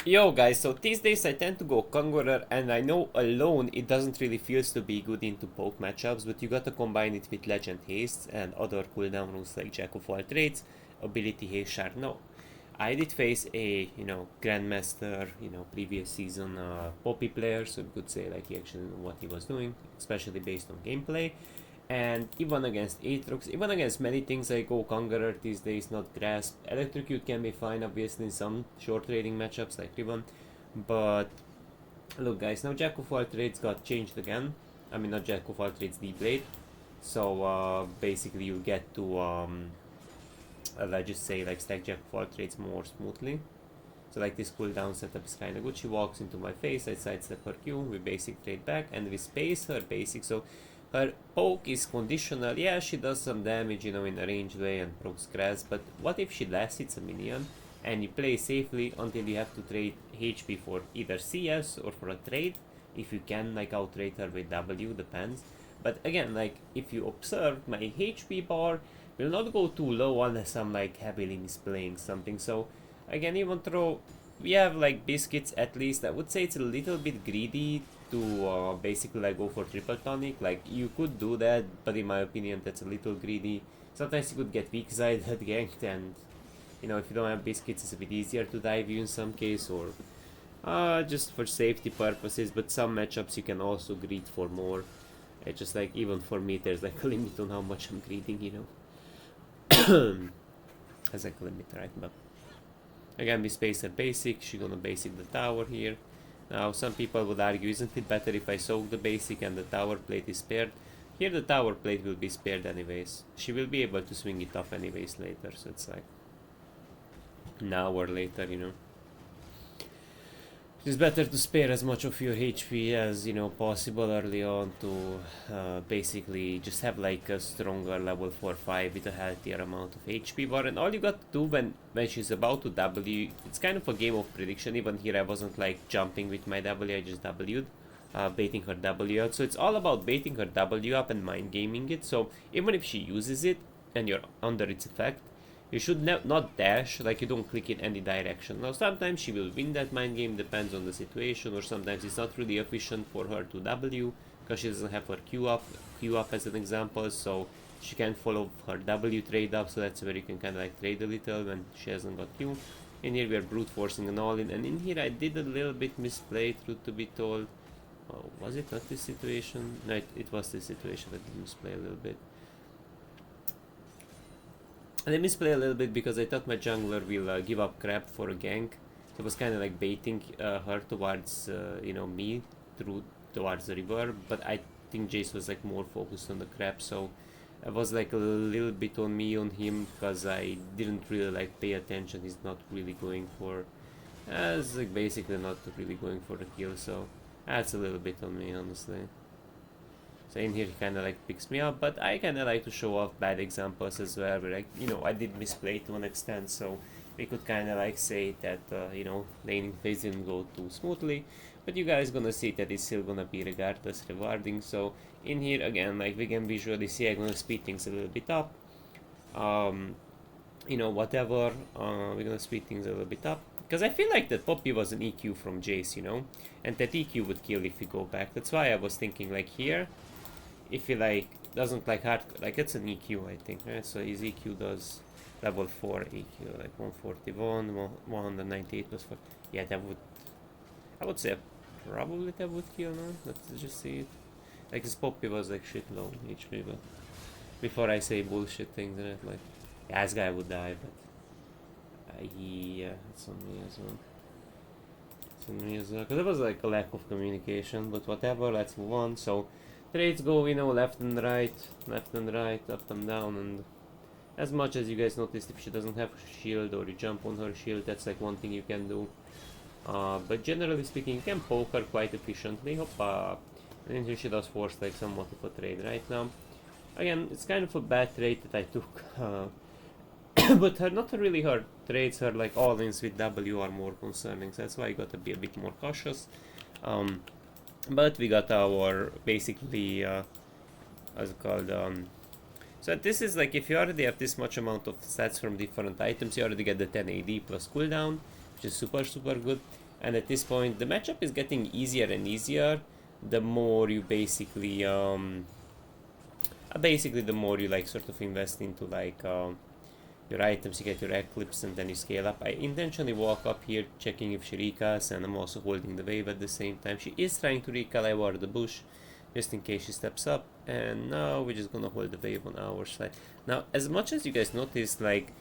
Yo guys, so these days I tend to go Conqueror, and I know alone it doesn't really feels to be good into poke matchups, but you gotta combine it with Legend Haste and other cooldown runes like Jack of all trades, Ability Haste Shard. No, I did face a, Grandmaster, previous season Poppy player, so you could say like he actually knew what he was doing, especially based on gameplay. And even against Aatrox, even against many things I go Conqueror these days, not Grasp. Electrocute can be fine, obviously, in some short trading matchups like Ribbon. But look, guys, now Jack of all trades got changed again. I mean, not Jack of all trades, D-Blade. So basically, you get to, let's just say, like stack Jack of all trades more smoothly. So like this cooldown setup is kinda good. She walks into my face, I sidestep her Q, we basic trade back, and we space her basic. So her poke is conditional. Yeah, she does some damage, in a ranged way and procs grass, but what if she last hits a minion and you play safely until you have to trade HP for either CS or for a trade? If you can, like, out-trade her with W, depends. But again, like, if you observe, my HP bar will not go too low unless I'm, like, heavily misplaying something. So, again, even though we have, like, biscuits at least, I would say it's a little bit greedy to basically like go for triple tonic. Like you could do that, but in my opinion that's a little greedy. Sometimes you could get weak sided ganked, and if you don't have biscuits it's a bit easier to dive you in some case, or just for safety purposes. But some matchups you can also greed for more. It's just like even for me there's like a limit on how much I'm greeding. Has like a limit, right? But again, we space her basic, she's gonna basic the tower here. Now, some people would argue, isn't it better if I soak the basic and the tower plate is spared? Here the tower plate will be spared anyways. She will be able to swing it off anyways later, so it's like an hour later. It's better to spare as much of your HP as possible early on to basically just have like a stronger level 4-5 with a healthier amount of HP bar. And all you got to do when she's about to W, it's kind of a game of prediction. Even here I wasn't like jumping with my W, I just W'd, baiting her W out. So it's all about baiting her W up and mind gaming it. So even if she uses it and you're under its effect, you should not dash, like you don't click in any direction. Now sometimes she will win that mind game, depends on the situation, or sometimes it's not really efficient for her to W, because she doesn't have her Q up as an example, so she can follow her W trade up, so that's where you can kind of like trade a little when she hasn't got Q. In here we are brute forcing an all in, and in here I did a little bit misplay, truth to be told. Oh, was it not this situation? No, it was this situation that did misplay a little bit. And I misplay a little bit because I thought my jungler will give up crap for a gank. So I was kind of like baiting her towards, me towards the river. But I think Jace was like more focused on the crap, so it was like a little bit on me on him because I didn't really like pay attention. He's not really going for, it's like basically not really going for the kill. So that's a little bit on me, honestly. So in here he kind of like picks me up, but I kind of like to show off bad examples as well, where I did misplay to an extent, so we could kind of like say that, laning phase didn't go too smoothly, but you guys gonna see that it's still gonna be regardless rewarding. So in here again, like we can visually see I'm gonna speed things a little bit up. Whatever, we're gonna speed things a little bit up. Because I feel like that Poppy was an EQ from Jace, and that EQ would kill if we go back. That's why I was thinking like here, if he like doesn't like hard, like it's an EQ I think, right? So his EQ does level 4 EQ, like 141, 198 plus 4. Yeah, that would, I would say probably that would kill now. Let's just see it. Like his Poppy was like shit low HP, but before I say bullshit things, right? Like, yeah, this guy would die, but yeah, it's on me as well. It's on me as well, because there was like a lack of communication, but whatever, let's move on. So trades go, left and right, up and down, and as much as you guys noticed, if she doesn't have shield or you jump on her shield, that's like one thing you can do. But generally speaking, you can poke her quite efficiently. Hoppa! And here she does force like somewhat of a trade right now. Again, it's kind of a bad trade that I took, but not really her trades, her like all-ins with W are more concerning, so that's why I gotta be a bit more cautious. But we got our basically what's it called, so this is like, if you already have this much amount of stats from different items, you already get the 10 AD plus cooldown, which is super good. And at this point, the matchup is getting easier and easier the more you basically the more you like sort of invest into like your items. You get your Eclipse and then you scale up. I intentionally walk up here checking if she recalls, and I'm also holding the wave at the same time. She is trying to recall. I ward the bush just in case she steps up, and now we're just gonna hold the wave on our side. Now, as much as you guys notice, like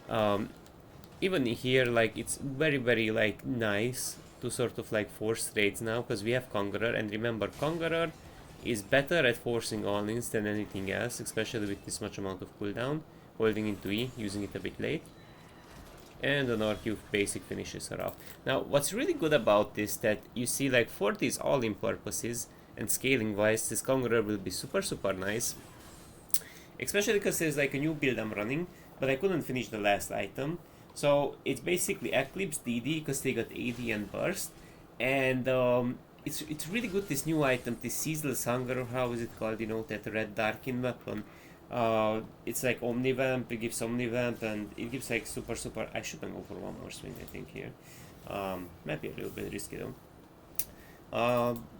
um, even here, like it's very like nice to sort of like force trades now because we have Conqueror, and remember, Conqueror is better at forcing all-ins than anything else, especially with this much amount of cooldown, holding into E, using it a bit late. And an RQ basic finishes her off. Now, what's really good about this that you see, like for these all-in purposes and scaling wise, this Conqueror will be super nice. Especially because there's like a new build I'm running, but I couldn't finish the last item. So it's basically Eclipse DD because they got AD and Burst. And it's really good, this new item, this Ceaseless Hunger, or how is it called, you know, that red Darkin weapon. It's like Omnivamp, it gives Omnivamp, and it gives like super. I shouldn't go for one more swing, I think, here. Might be a little bit risky though.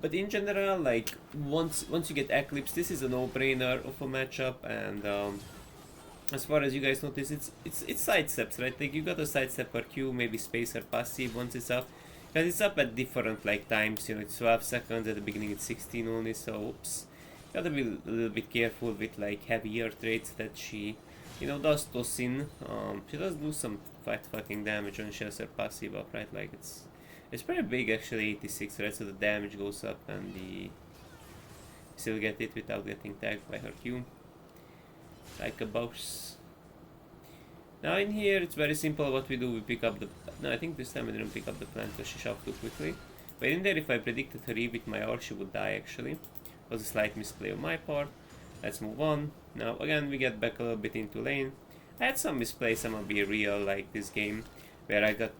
But in general, like once you get Eclipse, this is a no-brainer of a matchup, and as far as you guys notice, it's sidesteps, right? Like you got a sidestep per Q, maybe space or passive once it's up. Because it's up at different like times, you know, it's 12 seconds, at the beginning it's 16 only, so oops. Gotta be a little bit careful with like heavier trades that she, you know, does toss in. She does do some fucking damage when she has her passive up, right? Like it's pretty big actually, 86, right? So the damage goes up and the still get it without getting tagged by her Q. Like a boss. Now in here it's very simple what we do, we pick up the... No, I think this time we didn't pick up the plant because she shoved too quickly. But in there, if I predicted her E with my R, she would die actually. It was a slight misplay on my part. Let's move on. Now again, we get back a little bit into lane. I had some misplays, I'm gonna be real, like this game, where I got...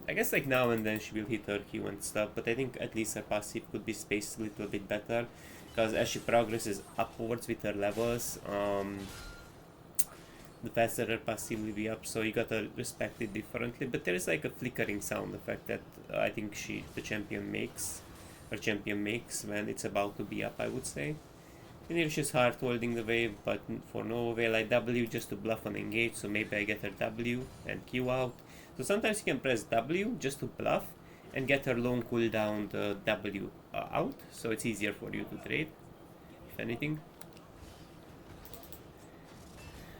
I guess like now and then she will hit her Q and stuff, but I think at least her passive could be spaced a little bit better. Because as she progresses upwards with her levels, the faster her passive will be up, so you gotta respect it differently. But there is like a flickering sound effect that I think the champion makes when it's about to be up, I would say. And here she's hard holding the wave, but for no avail. I W just to bluff and engage, so maybe I get her W and Q out. So sometimes you can press W just to bluff and get her long cooldown the W out, so it's easier for you to trade, if anything.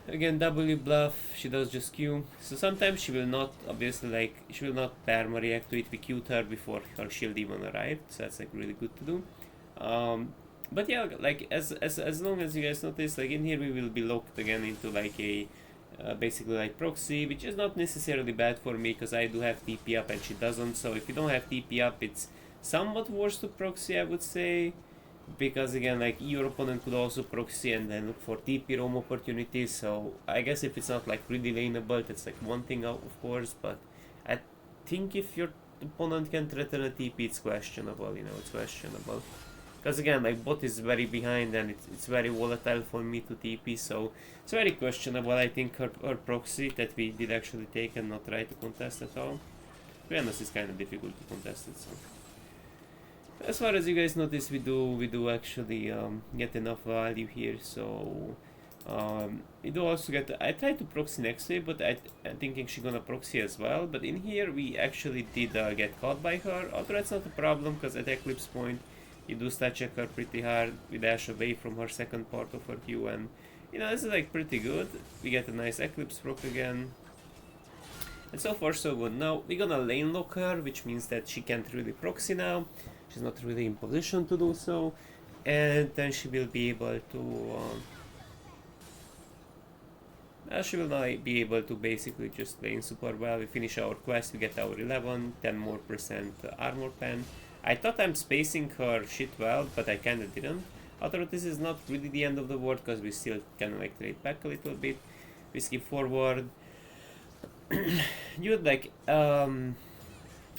Again, W bluff, she does just Q. So sometimes she will not, obviously, like, she will not perma react to it. We Q'd her before her shield even arrived, so that's like really good to do. But yeah, like as long as you guys notice, like in here we will be locked again into like a basically like proxy, which is not necessarily bad for me because I do have TP up and she doesn't. So if you don't have TP up, it's somewhat worse to proxy, I would say. Because again, like your opponent could also proxy and then look for TP roam opportunities, so I guess if it's not like really laneable, that's like one thing out, of course, but I think if your opponent can threaten a TP, it's questionable, you know, it's questionable. Because again, like bot is very behind and it's very volatile for me to TP, so it's very questionable. I think her proxy that we did actually take and not try to contest at all. To be honest, it's kind of difficult to contest it, so... As far as you guys notice, we do actually get enough value here, so we do also get... I tried to proxy next wave, but I'm thinking she's gonna proxy as well, but in here we actually did get caught by her, although that's not a problem, because at Eclipse point you do stat check her pretty hard, we dash away from her second part of her Q, and you know, this is like pretty good. We get a nice Eclipse proc again. And so far so good. Now we're gonna lane lock her, which means that she can't really proxy now. She's not really in position to do so, and then she will be able to be able to basically just lane super well. We finish our quest, we get our 10 more percent armor pen. I thought I'm spacing her shit well, but I kinda didn't. Although this is not really the end of the world, because we still can like trade back a little bit. We skip forward. You would like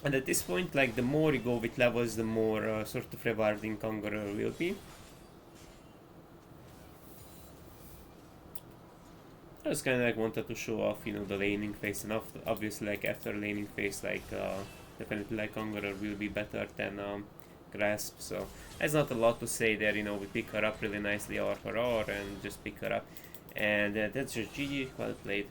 and at this point, like the more you go with levels, the more sort of rewarding Conqueror will be. I just kind of like wanted to show off, you know, the laning phase, and obviously like after laning phase, like definitely Conqueror will be better than Grasp. So there's not a lot to say there. We pick her up really nicely, R for R, and just pick her up. And that's just GG. Well played.